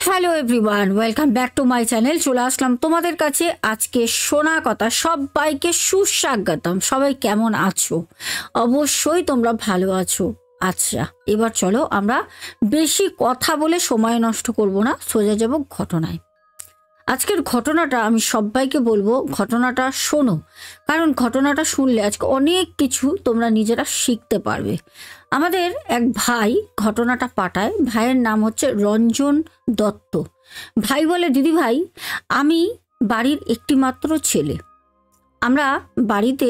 Hello everyone, welcome back to my channel. চলে আসলাম তোমাদের কাছে আজকে শোনা কথা। সবাইকে সুস্বাগতম। সবাই কেমন আছো? অবশ্যই তোমরা ভালো আছো। আচ্ছা, এবার চলো আমরা বেশি কথা বলে সময় নষ্ট করব না, সোজা যাব ঘটনায়। আজকের ঘটনাটা আমি সবাইকে বলবো, ঘটনাটা শোনো, কারণ ঘটনাটা শুনলে আজকে অনেক কিছু তোমরা নিজেরা শিখতে পারবে। আমাদের এক ভাই ঘটনাটা পাঠায়। ভাইয়ের নাম হচ্ছে রঞ্জন দত্ত। ভাই বলে, দিদি ভাই, আমি বাড়ির একটি মাত্র ছেলে। আমরা বাড়িতে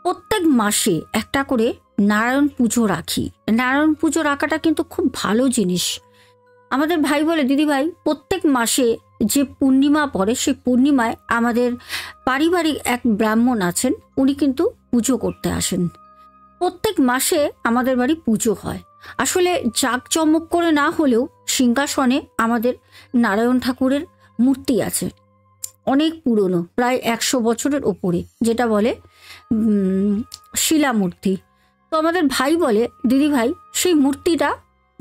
প্রত্যেক মাসে একটা করে নারায়ণ পুজো রাখি। নারায়ণ পুজো রাখাটা কিন্তু খুব ভালো জিনিস। আমাদের ভাই বলে, দিদি ভাই, প্রত্যেক মাসে যে পূর্ণিমা পড়ে সেই পূর্ণিমায় আমাদের পারিবারিক এক ব্রাহ্মণ আছেন, উনি কিন্তু পুজো করতে আসেন। প্রত্যেক মাসে আমাদের বাড়ি পুজো হয়। আসলে জাঁকজমক করে না হলেও সিংহাসনে আমাদের নারায়ণ ঠাকুরের মূর্তি আছে, অনেক পুরনো, প্রায় 100 বছরের ওপরে, যেটা বলে শিলামূর্তি। তো আমাদের ভাই বলে, দিদি ভাই, সেই মূর্তিটা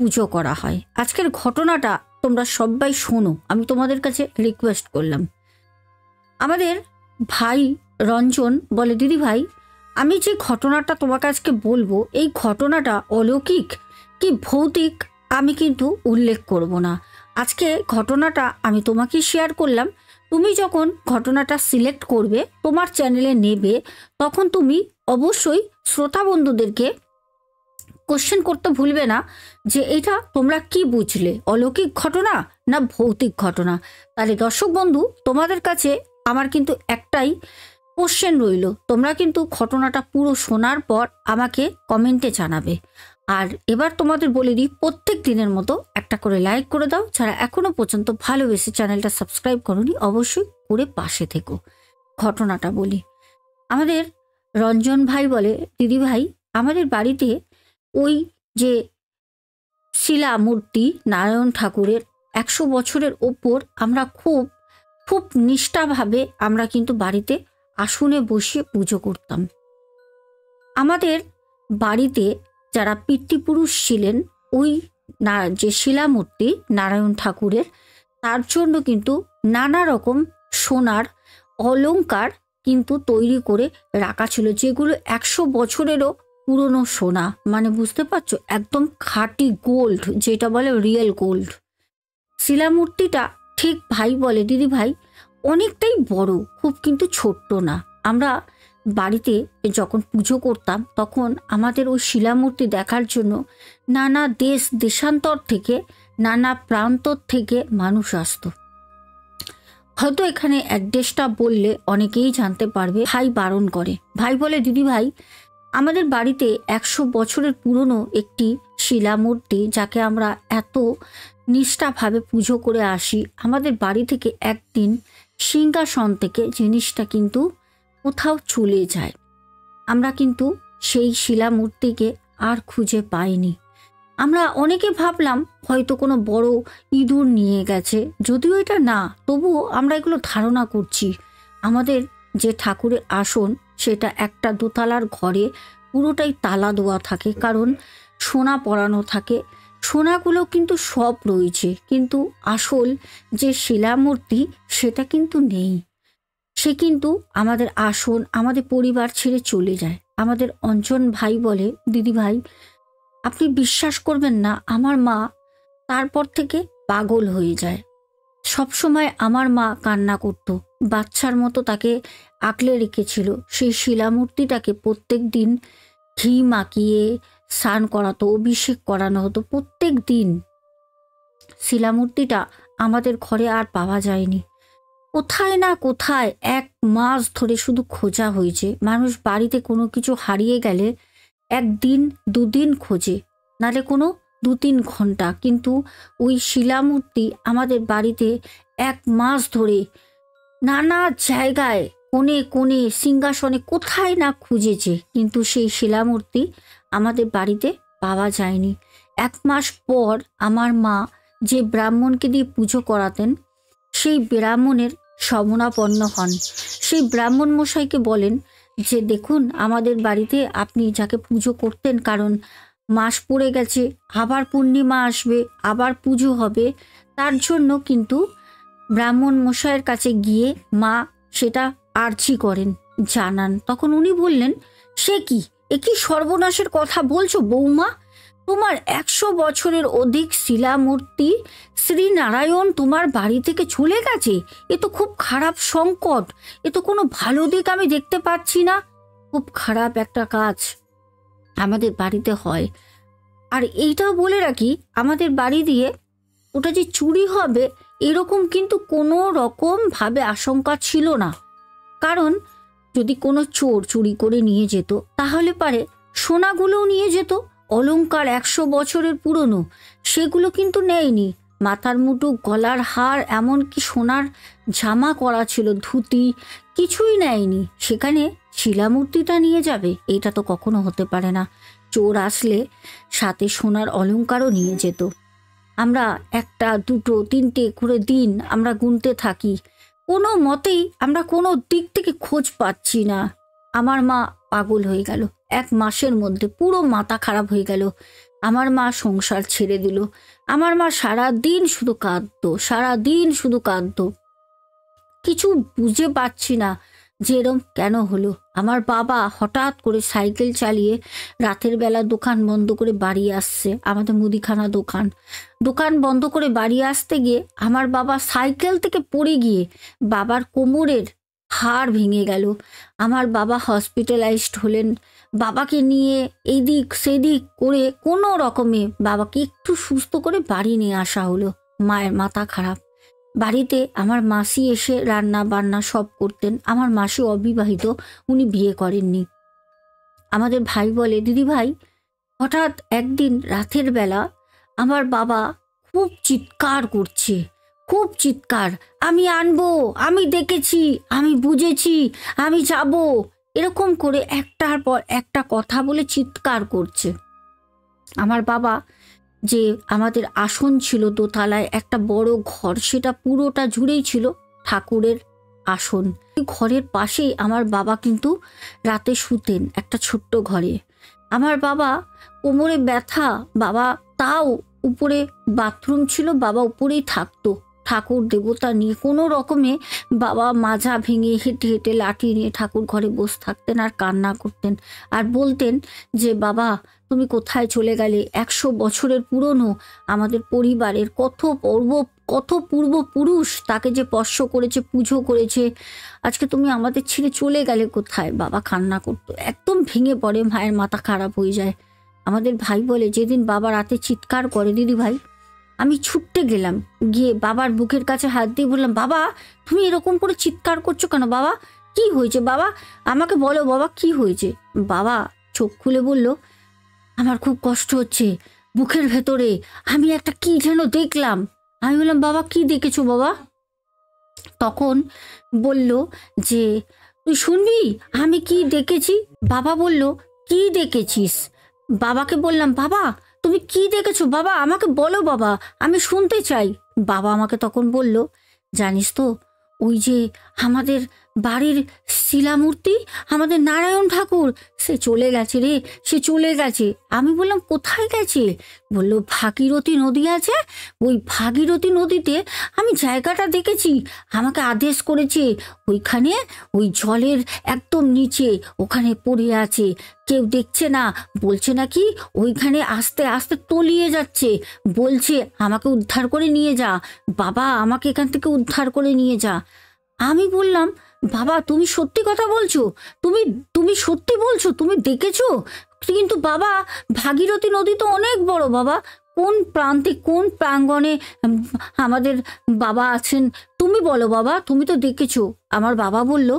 পুজো করা হয়। আজকের ঘটনাটা তোমরা সবাই শোনো, আমি তোমাদের কাছে রিকোয়েস্ট করলাম। আমাদের ভাই রঞ্জন বলে, দিদি ভাই, আমি যে ঘটনাটা তোমাকে আজকে বলবো, এই ঘটনাটা অলৌকিক কি ভৌতিক আমি কিন্তু উল্লেখ করব না। আজকে ঘটনাটা আমি তোমাকে শেয়ার করলাম। তুমি যখন ঘটনাটা সিলেক্ট করবে, তোমার চ্যানেলে নেবে, তখন তুমি অবশ্যই শ্রোতা বন্ধুদেরকে কোশ্চেন করতে ভুলবে না যে এটা তোমরা কি বুঝলে, অলৌকিক ঘটনা না ভৌতিক ঘটনা। তাহলে দর্শক বন্ধু, তোমাদের কাছে আমার কিন্তু একটাই কোশ্চেন রইল, তোমরা কিন্তু ঘটনাটা পুরো শোনার পর আমাকে কমেন্টে জানাবে। আর এবার তোমাদের বলে দিই, প্রত্যেক দিনের মতো একটা করে লাইক করে দাও। যারা এখনো পর্যন্ত ভালোবেসে চ্যানেলটা সাবস্ক্রাইব করোনি, অবশ্যই করে পাশে থেকো। ঘটনাটা বলি। আমাদের রঞ্জন ভাই বলে, দিদি ভাই, আমাদের বাড়িতে ওই যে শিলা মূর্তি নারায়ণ ঠাকুরের 100 বছরের ওপর, আমরা খুব খুব নিষ্ঠাভাবে আমরা কিন্তু বাড়িতে আসনে বসিয়ে পুজো করতাম। আমাদের বাড়িতে যারা পিতৃপুরুষ ছিলেন, ওই যে শিলামূর্তি নারায়ণ ঠাকুরের, তার জন্য কিন্তু নানা রকম সোনার অলংকার কিন্তু তৈরি করে রাখা ছিল, যেগুলো 100 বছরেরও পুরনো সোনা। মানে বুঝতে পারছো, একদম খাঁটি গোল্ড, যেটা বলে রিয়েল গোল্ড। শিলামূর্তিটা ঠিক ভাই বলে, দিদি ভাই, অনেকটাই বড়, খুব কিন্তু ছোট্ট না। আমরা বাড়িতে যখন পুজো করতাম, তখন আমাদের ওই শিলামূর্তি দেখার জন্য নানা দেশ দেশান্তর থেকে, নানা প্রান্তর থেকে মানুষ আসতো। হয়তো এখানে অ্যাড্রেসটা বললে অনেকেই জানতে পারবে। ভাই বারণ করে। ভাই বলে, দিদি ভাই, আমাদের বাড়িতে 100 বছরের পুরনো একটি শিলামূর্তি, যাকে আমরা এত নিষ্ঠাভাবে পুজো করে আসি, আমাদের বাড়ি থেকে একদিন সিংহাসন থেকে জিনিসটা কিন্তু কোথাও চলে যায়। আমরা কিন্তু সেই শিলামূর্তিকে আর খুঁজে পাইনি। আমরা অনেকে ভাবলাম হয়তো কোনো বড় ইঁদুর নিয়ে গেছে, যদিও এটা না, তবুও আমরা এগুলো ধারণা করছি। আমাদের যে ঠাকুরের আসন, সেটা একটা দোতলার ঘরে পুরোটাই তালা দেওয়া থাকে, কারণ সোনা পরানো থাকে। সোনাগুলো কিন্তু সব রয়েছে, কিন্তু আসল যে শিলামূর্তি সেটা কিন্তু নেই। সে কিন্তু আমাদের আসন, আমাদের পরিবার ছেড়ে চলে যায়। আমাদের অঞ্জন ভাই বলে, দিদি ভাই, আপনি বিশ্বাস করবেন না, আমার মা তারপর থেকে পাগল হয়ে যায়। সবসময় আমার মা কান্না করত, বাচ্চার মতো তাকে আঁকলে রেখেছিল। সেই শিলামূর্তিটাকে প্রত্যেক দিন ঘি মাখিয়ে স্নান করাতো, অভিষেক করানো হতো প্রত্যেক দিন। শিলামূর্তিটা আমাদের ঘরে আর পাওয়া যায়নি। কোথায় না কোথায় 1 মাস ধরে শুধু খোঁজা হয়েছে। মানুষ বাড়িতে কোনো কিছু হারিয়ে গেলে 1 দিন 2 দিন খোঁজে, নালে কোনো 2-3 ঘন্টা, কিন্তু ওই শিলামূর্তি আমাদের বাড়িতে 1 মাস ধরে নানা জায়গায়, কোণে কোণে, সিংহাসনে, কোথায় না খুঁজেছে, কিন্তু সেই শিলামূর্তি আমাদের বাড়িতে পাওয়া যায়নি। 1 মাস পর আমার মা যে ব্রাহ্মণকে দিয়ে পুজো করাতেন, সেই ব্রাহ্মণের শরণাপন্ন হন। সেই ব্রাহ্মণ মশাইকে বলেন যে, দেখুন, আমাদের বাড়িতে আপনি যাকে পুজো করতেন, কারণ মাস পড়ে গেছে, আবার পূর্ণিমা আসবে, আবার পুজো হবে, তার জন্য কিন্তু ব্রাহ্মণ মশাইয়ের কাছে গিয়ে মা সেটা আর্জি করেন, জানান। তখন উনি বললেন, সে কি, এ কি সর্বনাশের কথা বলছো বৌমা? তোমার 100 বছরের অধিক শিলামূর্তি শ্রীনারায়ণ তোমার বাড়ি থেকে চলে গেছে, এ তো খুব খারাপ সংকট, এ তো কোনো ভালো দিক আমি দেখতে পাচ্ছি না। খুব খারাপ একটা কাজ আমাদের বাড়িতে হয়। আর এইটাও বলে রাখি, আমাদের বাড়ি দিয়ে ওটা যে চুরি হবে এরকম কিন্তু কোনো রকমভাবে আশঙ্কা ছিল না। কারণ যদি কোনো চোর চুরি করে নিয়ে যেত তাহলে পারে সোনাগুলোও নিয়ে যেত। অলংকার 100 বছরের পুরনো সেগুলো কিন্তু নেয়নি। মাথার মুটুক, গলার হার, এমনকি সোনার জামা করা ছিল, ধুতি, কিছুই নেয়নি। সেখানে শিলামূর্তিটা নিয়ে যাবে, এটা তো কখনো হতে পারে না। চোর আসলে সাথে সোনার অলংকারও নিয়ে যেত। আমরা 1টা 2টো 3টে করে দিন আমরা গুনতে থাকি, কোনো মতেই আমরা কোনো দিক থেকে খোঁজ পাচ্ছি না। আমার মা পাগল হয়ে গেল, 1 মাসের মধ্যে পুরো মাথা খারাপ হয়ে গেল। আমার মা সংসার ছেড়ে দিল। আমার মা সারাদিন শুধু কাঁদতো, সারাদিন শুধু কাঁদতো। কিছু বুঝে পাচ্ছি না যে এরম কেন হলো। আমার বাবা হঠাৎ করে সাইকেল চালিয়ে রাতের বেলা দোকান বন্ধ করে বাড়ি আসছে, আমাদের মুদিখানা দোকান। দোকান বন্ধ করে বাড়ি আসতে গিয়ে আমার বাবা সাইকেল থেকে পড়ে গিয়ে বাবার কোমরের হাড় ভেঙে গেল। আমার বাবা হসপিটালাইজড হলেন। বাবাকে নিয়ে এইদিক সেদিক করে কোনো রকমে বাবাকে একটু সুস্থ করে বাড়ি নিয়ে আসা হলো। মায়ের মাথা খারাপ। বাড়িতে আমার মাসি এসে রান্না বান্না সব করতেন। আমার মাসি অবিবাহিত, উনি বিয়ে করেননি। আমাদের ভাই বলে, দিদি ভাই, হঠাৎ একদিন রাতের বেলা আমার বাবা খুব চিৎকার করছে, খুব চিৎকার, আমি আনবো, আমি দেখেছি, আমি বুঝেছি, আমি যাব, এরকম করে একটার পর একটা কথা বলে চিৎকার করছে। আমার বাবা যে আমাদের আসন ছিল দোতলায় একটা বড় ঘর, সেটা পুরোটা জুড়েই ছিল ঠাকুরের আসন। ঘরের পাশেই আমার বাবা কিন্তু রাতে শুতেন একটা ছোট্ট ঘরে। আমার বাবা কোমরে ব্যথা, বাবা তাও উপরে বাথরুম ছিল, বাবা উপরেই থাকতো ঠাকুর দেবতা নিয়ে। কোনো রকমে বাবা মাজা ভেঙে হেঁটে হেঁটে লাঠি নিয়ে ঠাকুর ঘরে বসে থাকতেন আর কান্না করতেন আর বলতেন যে, বাবা তুমি কোথায় চলে গেলে? 100 বছরের পুরনো আমাদের পরিবারের কত পূর্বপুরুষ তাকে যে স্পর্শ করেছে, পুজো করেছে, আজকে তুমি আমাদের ছেড়ে চলে গেলে কোথায়? বাবা কান্না করতো, একদম ভেঙে পড়ে, মায়ের মাথা খারাপ হয়ে যায়। আমাদের ভাই বলে, যেদিন বাবা রাতে চিৎকার করে দিদি ভাই, আমি ছুটতে গেলাম, গিয়ে বাবার বুকের কাছে হাত দিয়ে বললাম, বাবা তুমি এরকম করে চিৎকার করছো কেন? বাবা কি হয়েছে? বাবা আমাকে বলো, বাবা কি হয়েছে? বাবা চোখ খুলে বলল, আমার খুব কষ্ট হচ্ছে বুকের ভেতরে, আমি একটা কি যেন দেখলাম। আমি বললাম, বাবা কি দেখেছো বাবা? তখন বলল যে, তুই শুনবি আমি কি দেখেছি? বাবা বলল, কি দেখেছিস? বাবাকে বললাম, বাবা তুমি কি দেখেছো? বাবা আমাকে বলো, বাবা আমি শুনতে চাই। বাবা আমাকে তখন বলল, জানিস তো, ওই যে আমাদের বাড়ির শিলামূর্তি, আমাদের নারায়ণ ঠাকুর, সে চলে গেছে রে, সে চলে গেছে। আমি বললাম, কোথায় গেছে? বলল, ভাগীরথী নদী আছে, ওই ভাগীরথী নদীতে আমি জায়গাটা দেখেছি, আমাকে আদেশ করেছে ওইখানে, ওই জলের একদম নিচে ওখানে পড়ে আছে, কেউ দেখছে না, বলছে নাকি ওইখানে আস্তে আস্তে তলিয়ে যাচ্ছে, বলছে আমাকে উদ্ধার করে নিয়ে যা বাবা, আমাকে এখান থেকে উদ্ধার করে নিয়ে যা। আমি বললাম, বাবা তুমি সত্যি কথা বলছো? তুমি তুমি সত্যি বলছো? তুমি দেখেছো? কিন্তু বাবা ভাগীরথী নদী তো অনেক বড় বাবা, কোন প্রান্তে কোন প্রাঙ্গণে আমাদের বাবা আছেন? তুমি বলো বাবা, তুমি তো দেখেছো। আমার বাবা বলল,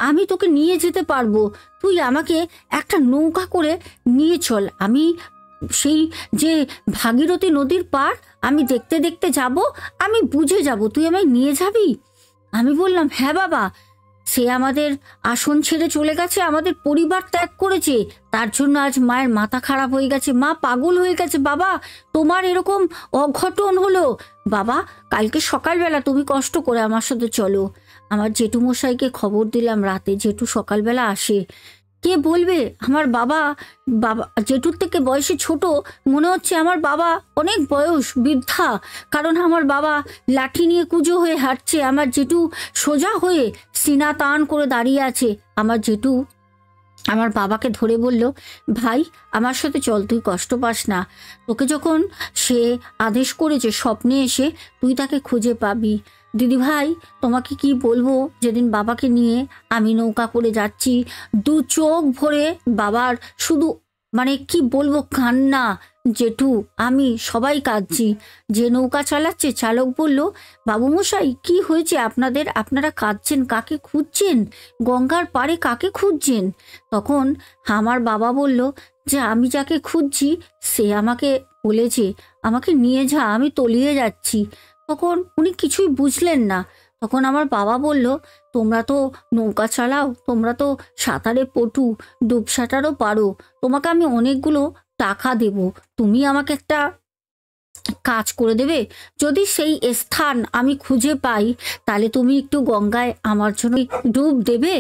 আমি তোকে নিয়ে যেতে পারবো, তুই আমাকে একটা নৌকা করে নিয়ে চল, আমি সেই যে ভাগীরথী নদীর পার আমি দেখতে দেখতে যাব, আমি বুঝে যাব, তুই আমায় নিয়ে যাবি? আমি বললাম, হ্যাঁ বাবা, সে আমাদের আসন ছেড়ে চলে গেছে, আমাদের পরিবার ত্যাগ করেছে, তার জন্য আজ মায়ের মাথা খারাপ হয়ে গেছে, মা পাগল হয়ে গেছে। বাবা তোমার এরকম অঘটন হলো, বাবা কালকে সকালবেলা তুমি কষ্ট করে আমার সাথে চলো। আমার জেঠুমশাইকে খবর দিলাম রাতে, জেঠু সকালবেলা আসে, কে বলবে আমার বাবা, বাবা জেঠুর থেকে বয়সে ছোট, মনে হচ্ছে আমার বাবা অনেক বয়স বৃদ্ধা, কারণ আমার বাবা লাঠি নিয়ে কুঁজো হয়ে হাঁটছে, আমার জেঠু সোজা হয়ে সিনা টান করে দাঁড়িয়ে আছে। আমার জেঠু আমার বাবাকে ধরে বলল, ভাই আমার সাথে চল, তুই কষ্ট পাস না, তোকে যখন সে আদেশ করেছে স্বপ্নে এসে, তুই তাকে খুঁজে পাবি। দিদি ভাই তোমাকে কি বলবো, যেদিন বাবাকে নিয়ে আমি নৌকা করে যাচ্ছি, দু চোখ ভরে বাবার শুধু মানে কি বলবো কান্না, জেঠু আমি সবাই কাঁদছি। যে নৌকা চালাচ্ছে চালক বলল, বাবুমশাই কি হয়েছে আপনাদের, আপনারা কাঁদছেন, কাকে খুঁজছেন, গঙ্গার পাড়ে কাকে খুঁজছেন? তখন আমার বাবা বলল যে আমি যাকে খুঁজছি সে আমাকে বলেছে আমাকে নিয়ে যা, আমি তলিয়ে যাচ্ছি। তখন উনি কিছুই বুঝলেন না। তখন আমার বাবা বলল, তোমরা তো নৌকা চালাও, তোমরা তো সাঁতারে পটু, ডুব সাঁতারও পারো, তোমাকে আমি অনেকগুলো টাকা দেব, তুমি আমাকে একটা কাজ করে দেবে, যদি সেই স্থান আমি খুঁজে পাই তাহলে তুমি একটু গঙ্গায় আমার জন্য ডুব দেবে।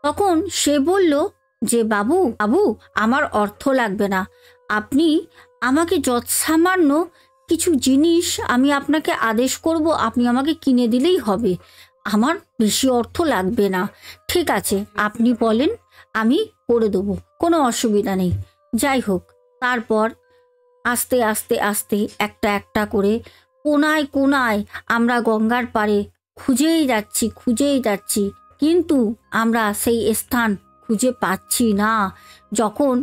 তখন সে বলল যে বাবু বাবু আমার অর্থ লাগবে না, আপনি আমাকে যৎসামান্য কিছু জিনিস আমি আপনাকে আদেশ করব, আপনি আমাকে কিনে দিলেই হবে, আমার বেশি অর্থ লাগবে না। ঠিক আছে আপনি বলেন, আমি করে দেবো, কোনো অসুবিধা নেই। যাই হোক, তারপর আস্তে আস্তে আস্তে একটা একটা করে কোনায় কোনায় আমরা গঙ্গার পাড়ে খুঁজেই যাচ্ছি, কিন্তু আমরা সেই স্থান খুঁজে পাচ্ছি না। যখন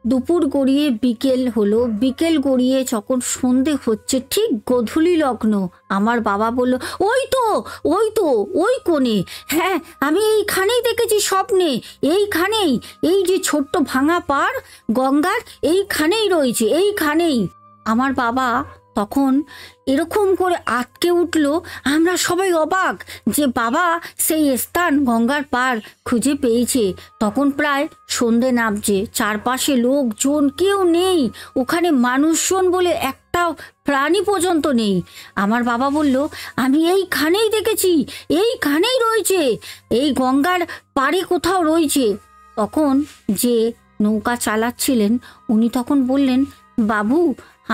দুপুর গড়িয়ে বিকেল হলো, বিকেল গড়িয়ে যখন সন্ধে হচ্ছে, ঠিক গোধূলি লগ্ন, আমার বাবা বলল, ওই তো ওই কোণে, হ্যাঁ আমি এইখানেই দেখেছি স্বপ্নে, এইখানেই, এই যে ছোট্ট ভাঙা পাড় গঙ্গার এইখানেই রয়েছে, এইখানেই। আমার বাবা তখন এরকম করে আটকে উঠল, আমরা সবাই অবাক যে বাবা সেই স্থান গঙ্গার পার খুঁজে পেয়েছে। তখন প্রায় সন্ধে নামছে, চারপাশে লোকজন কেউ নেই, ওখানে মানুষজন বলে একটাও প্রাণী পর্যন্ত নেই। আমার বাবা বলল, আমি এইখানেই দেখেছি, এইখানেই রয়েছে, এই গঙ্গার পাড়ে কোথাও রয়েছে। তখন যে নৌকা চালাচ্ছিলেন উনি তখন বললেন, বাবু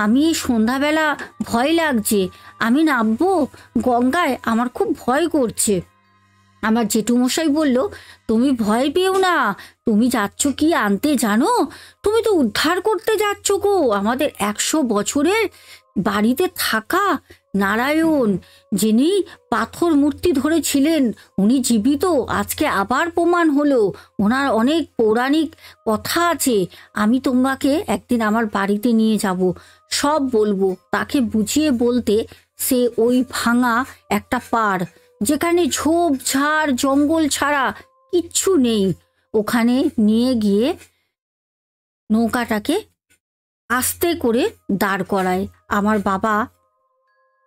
আমি এই সন্ধ্যাবেলা ভয় লাগছে, আমি নামবো গঙ্গায়, আমার খুব ভয় করছে। আমার জেঠুমশাই বলল, তুমি ভয় পেও না, তুমি যাচ্ছ কি আনতে জানো, তুমি তো উদ্ধার করতে যাচ্ছ গো আমাদের 100 বছরের বাড়িতে থাকা নারায়ণ, যিনি পাথর মূর্তি ধরেছিলেন, উনি জীবিত, আজকে আবার প্রমাণ হলো, ওনার অনেক পৌরাণিক কথা আছে, আমি তোমাকে একদিন আমার বাড়িতে নিয়ে যাব, সব বলবো। তাকে বুঝিয়ে বলতে সে ওই ভাঙা একটা পাড়, যেখানে ঝোপঝাড় জঙ্গল ছাড়া কিচ্ছু নেই, ওখানে নিয়ে গিয়ে নৌকাটাকে আস্তে করে দাঁড় করায়। আমার বাবা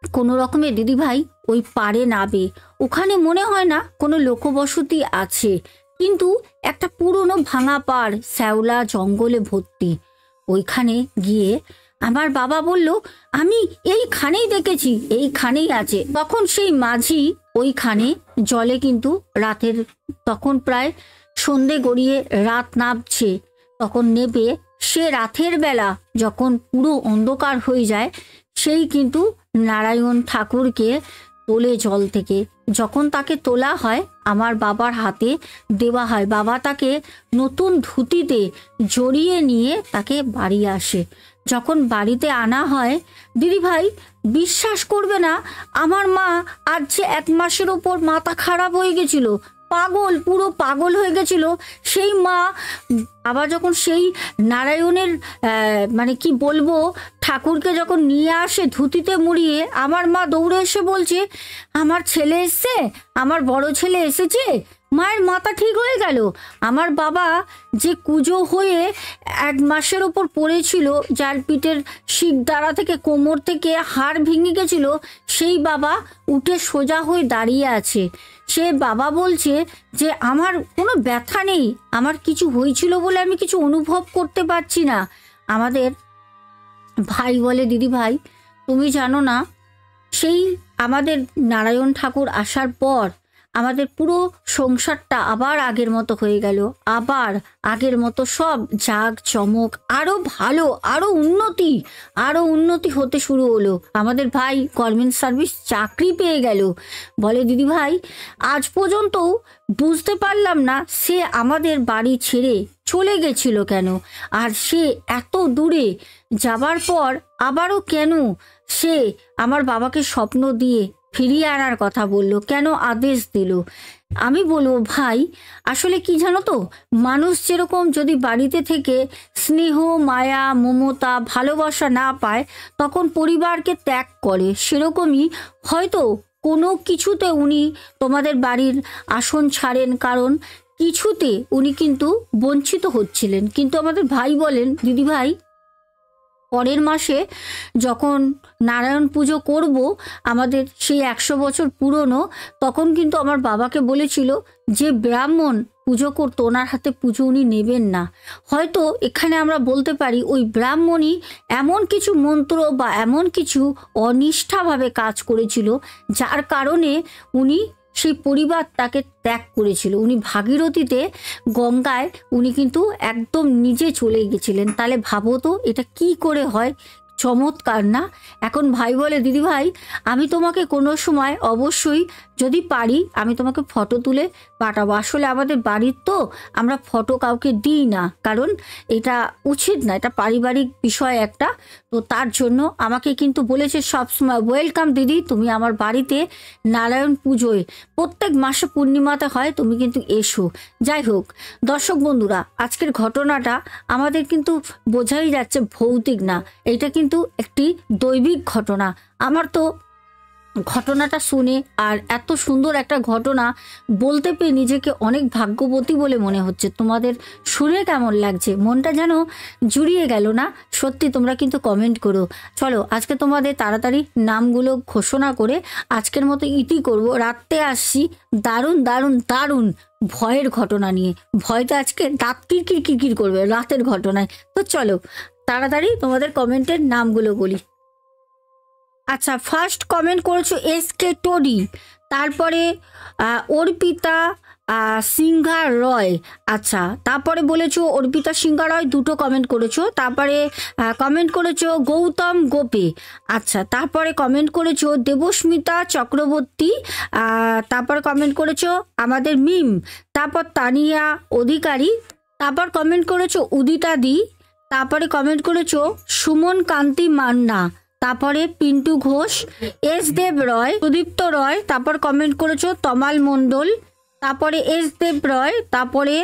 কোনো রকমে দিদিভাই ওই পাড়ে নাবে, ওখানে মনে হয় না কোনো লোকবসতি আছে, কিন্তু একটা পুরনো ভাঙা পাড়, শ্যাওলা জঙ্গলে ভর্তি। ওইখানে গিয়ে আমার বাবা বলল, আমি এইখানেই দেখেছি, এইখানেই আছে। তখন সেই মাঝি ওইখানে জলে, কিন্তু রাতের তখন প্রায় সন্ধে গড়িয়ে রাত নামছে, তখন নেবে সে রাতের বেলা যখন পুরো অন্ধকার হয়ে যায়, সেই কিন্তু নারায়ণ ঠাকুরকে তোলে জল থেকে। যখন তাকে তোলা হয় আমার বাবার হাতে দেওয়া হয়, বাবা তাকে নতুন ধুতিতে জড়িয়ে নিয়ে তাকে বাড়ি আসে। যখন বাড়িতে আনা হয়, দিদিভাই বিশ্বাস করবে না, আমার মা আজ যে 1 মাসের ওপর মাথা খারাপ হয়ে গেছিল, পাগল, পুরো পাগল হয়ে গেছিল, সেই মা আবার যখন সেই নারায়ণের মানে কি বলবো ঠাকুরকে যখন নিয়ে আসে ধুতিতে মুড়িয়ে, আমার মা দৌড়ে এসে বলছে, আমার ছেলে এসছে, আমার বড় ছেলে এসেছে, মায়ের মাথা ঠিক হয়ে গেল। আমার বাবা যে কুজো হয়ে 1 মাসের ওপর পড়েছিল, যার পিঠের শিরদাঁড়া থেকে কোমর থেকে হাড় ভেঙে গেছিল, সেই বাবা উঠে সোজা হয়ে দাঁড়িয়ে আছে। সে বাবা বলছে যে আমার কোনো ব্যথা নেই, আমার কিছু হয়েছিল বলে আমি কিছু অনুভব করতে পারছি না। আমাদের ভাই বলে, দিদি ভাই তুমি জানো না, সেই আমাদের নারায়ণ ঠাকুর আসার পর আমাদের পুরো সংসারটা আবার আগের মতো হয়ে গেল, আবার আগের মতো সব জাগ চমক, আরও ভালো, আরও উন্নতি হতে শুরু হলো। আমাদের ভাই গভর্নমেন্ট সার্ভিস চাকরি পেয়ে গেল। বলে দিদি ভাই আজ পর্যন্ত বুঝতে পারলাম না সে আমাদের বাড়ি ছেড়ে চলে গেছিল কেন, আর সে এত দূরে যাবার পর আবারও কেন সে আমার বাবাকে স্বপ্ন দিয়ে ফিরিয়ে আনার কথা বলল, কেন আদেশ দিল। আমি বলবো ভাই আসলে কি জানো তো, মানুষ যেরকম যদি বাড়িতে থেকে স্নেহ মায়া মমতা ভালোবাসা না পায় তখন পরিবারকে ত্যাগ করে, সেরকমই হয়তো কোনো কিছুতে উনি তোমাদের বাড়ির আসন ছাড়েন, কারণ কিছুতে উনি কিন্তু বঞ্চিত হচ্ছিলেন। কিন্তু আমাদের ভাই বলেন দিদি ভাই পরের মাসে যখন নারায়ণ পুজো করব, আমাদের সেই 100 বছর পুরনো, তখন কিন্তু আমার বাবাকে বলেছিল যে ব্রাহ্মণ পুজো করতো ওনার হাতে পুজো উনি নেবেন না। হয়তো এখানে আমরা বলতে পারি ওই ব্রাহ্মণই এমন কিছু মন্ত্র বা এমন কিছু অনিষ্ঠাভাবে কাজ করেছিল যার কারণে উনি সেই পরিবার তাকে ত্যাগ করেছিল। উনি ভাগীরথীতে গঙ্গায় উনি কিন্তু একদম নিজে চলে গেছিলেন। তাহলে ভাবো তো এটা কি করে হয়, চমৎকার না? এখন ভাই বলে দিদি ভাই আমি তোমাকে কোনো সময় অবশ্যই যদি পারি আমি তোমাকে ফটো তুলে পাঠাবো। আসলে আমাদের বাড়ির তো আমরা ফটো কাউকে দিই না, কারণ এটা উচিত না, এটা পারিবারিক বিষয় একটা। তো তার জন্য আমাকে কিন্তু বলেছে সবসময় ওয়েলকাম দিদি, তুমি আমার বাড়িতে নারায়ণ পুজোয় প্রত্যেক মাসে পূর্ণিমাতে হয়, তুমি কিন্তু এসো। যাই হোক দর্শক বন্ধুরা, আজকের ঘটনাটা আমাদের কিন্তু বোঝাই যাচ্ছে ভৌতিক না, এটা কিন্তু একটি দৈবিক ঘটনা। আমার তো ঘটনাটা শুনে আর এত সুন্দর একটা ঘটনা বলতে পেয়ে নিজেকে অনেক ভাগ্যবতী বলে মনে হচ্ছে। তোমাদের শুনে কেমন লাগছে? মনটা যেন জুড়িয়ে গেল না? সত্যি তোমরা কিন্তু কমেন্ট করো। চলো আজকে তোমাদের তাড়াতাড়ি নামগুলো ঘোষণা করে আজকের মতো ইতি করব। রাত্রে আসছি দারুণ দারুণ দারুণ ভয়ের ঘটনা নিয়ে। ভয়টা আজকে দাঁত কিরকির কিরকির করবে রাতের ঘটনায়। তো চলো তাড়াতাড়ি তোমাদের কমেন্টের নামগুলো বলি। আচ্ছা, ফার্স্ট কমেন্ট করেছো এসকে টোডি, তারপরে অর্পিতা সিংহা রয়। আচ্ছা, তারপরে বলেছো অর্পিতা সিংহা রয়, দুটো কমেন্ট করেছো। তারপরে কমেন্ট করেছো গৌতম গোপে। আচ্ছা, তারপরে কমেন্ট করেছো দেবস্মিতা চক্রবর্তী। তারপর কমেন্ট করেছো আমাদের মিম। তারপর তানিয়া অধিকারী। তারপর কমেন্ট করেছো উদিতা দি। তারপরে কমেন্ট করেছো সুমন কান্তি মান্না। তারপরে পিন্টু ঘোষ, এস দেব রয়, সুদীপ্ত রয়। তারপর কমেন্ট করেছো তমাল মণ্ডল। তারপরে এস দেব রয়। তারপরে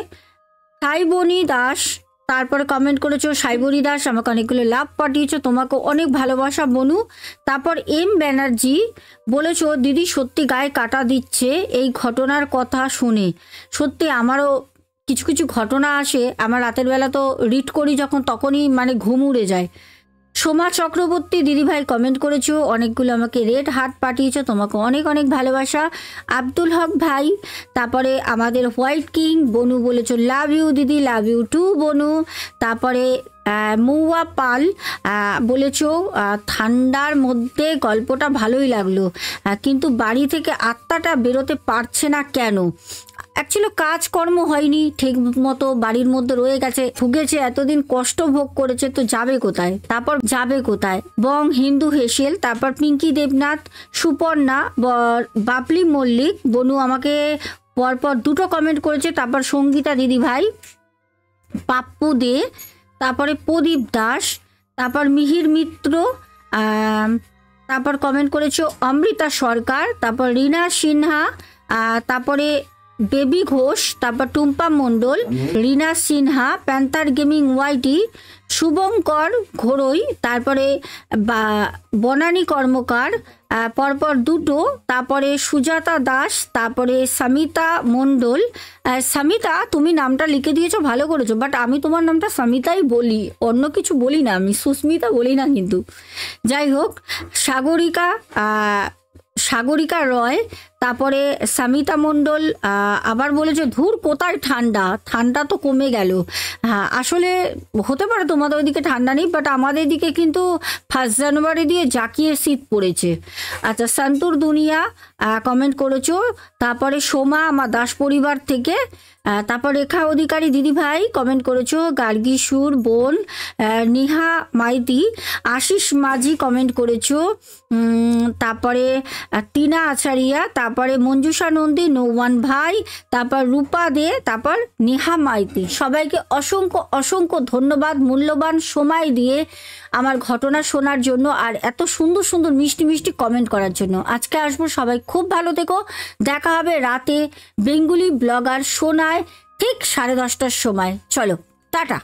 সাইবনী দাস। তারপরে কমেন্ট করেছো সাইবনী দাস, আমাকে অনেকগুলো লাভ পাঠিয়েছো, তোমাকে অনেক ভালোবাসা বনু। তারপর এম ব্যানার্জি বলেছো দিদি সত্যি গায়ে কাটা দিচ্ছে এই ঘটনার কথা শুনে। সত্যি আমারও কিছু কিছু ঘটনা আসে, আমার রাতের বেলা তো রিড করি যখন, তখনই মানে ঘুম উড়ে যায়। সোমা চক্রবর্তী দিদিভাই কমেন্ট করেছো, অনেকগুলো আমাকে রেড হার্ট পাঠিয়েছো, তোমাকে অনেক অনেক ভালোবাসা। আব্দুল হক ভাই। তারপরে আমাদের হোয়াইট কিং বনু বলেছো লাভ ইউ দিদি, লাভ ইউ টু বনু। তারপরে মৌয়া পাল বলেছো ঠান্ডার মধ্যে গল্পটা ভালোই লাগলো, কিন্তু বাড়ি থেকে আত্মাটা বেরোতে পারছে না কেন? অ্যাকচুয়ালি কাজকর্ম হয়নি ঠিক মতো, বাড়ির মধ্যে রয়ে গেছে, ভুগেছে, এতদিন কষ্ট ভোগ করেছে, তো যাবে কোথায়? তারপর যাবে কোথায়? বং হিন্দু হেসেল। তারপর পিঙ্কি দেবনাথ, সুপর্ণা, বাপলি মল্লিক বনু আমাকে পরপর দুটো কমেন্ট করেছে। তারপর সঙ্গীতা দিদি ভাই, পাপ্পু দে, তারপরে প্রদীপ দাস, তারপর মিহির মিত্র, তারপর কমেন্ট করেছো অমৃতা সরকার, তারপর রিনা সিনহা, তারপরে বেবি ঘোষ, তারপর Tumpa Mondal, Rina Sinha, Panther Gaming YT, Shubhankar ঘোড়ই, তারপরে বনানী কর্মকার, পরপর দুটো, তারপরে সুজাতা দাস, তারপরে সামিতা মণ্ডল। সামিতা তুমি নামটা লিখে দিয়েছো, ভালো করেছো, বাট আমি তোমার নামটা সামিতাই বলি, অন্য কিছু বলি না, আমি সুস্মিতা বলি না কিন্তু। যাই হোক, সাগরিকা রয়, তারপরে সামিতা মণ্ডল আবার বলেছে ধুর কোথায় ঠান্ডা, ঠান্ডা তো কমে গেল। হ্যাঁ আসলে হতে পারে তোমাদের ওইদিকে ঠান্ডা নেই, বাট আমাদের দিকে কিন্তু 1 জানুয়ারি দিয়ে জাকিয়ে শীত পড়েছে। আচ্ছা, সন্তুর দুনিয়া কমেন্ট করেছো। তারপরে সোমা আমার দাস পরিবার থেকে, তারপর রেখা অধিকারী দিদিভাই কমেন্ট করেছো, গার্গী সুর বোন, নিহা মাইতি, আশিস মাঝি কমেন্ট করেছো, তারপরে টিনা আচারিয়া, তারপরে মঞ্জুষা নন্দী, নৌমান ভাই, তারপর রূপা দে, তারপর নেহা মাইতি। সবাইকে অসংখ্য অসংখ্য ধন্যবাদ মূল্যবান সময় দিয়ে আমার ঘটনা শোনার জন্য আর এত সুন্দর সুন্দর মিষ্টি মিষ্টি কমেন্ট করার জন্য। আজকে আসবো, সবাই খুব ভালো থেকো। দেখা হবে রাতে বেঙ্গলি ব্লগার শোনায় ঠিক 10:30টার সময়। চলো টাটা।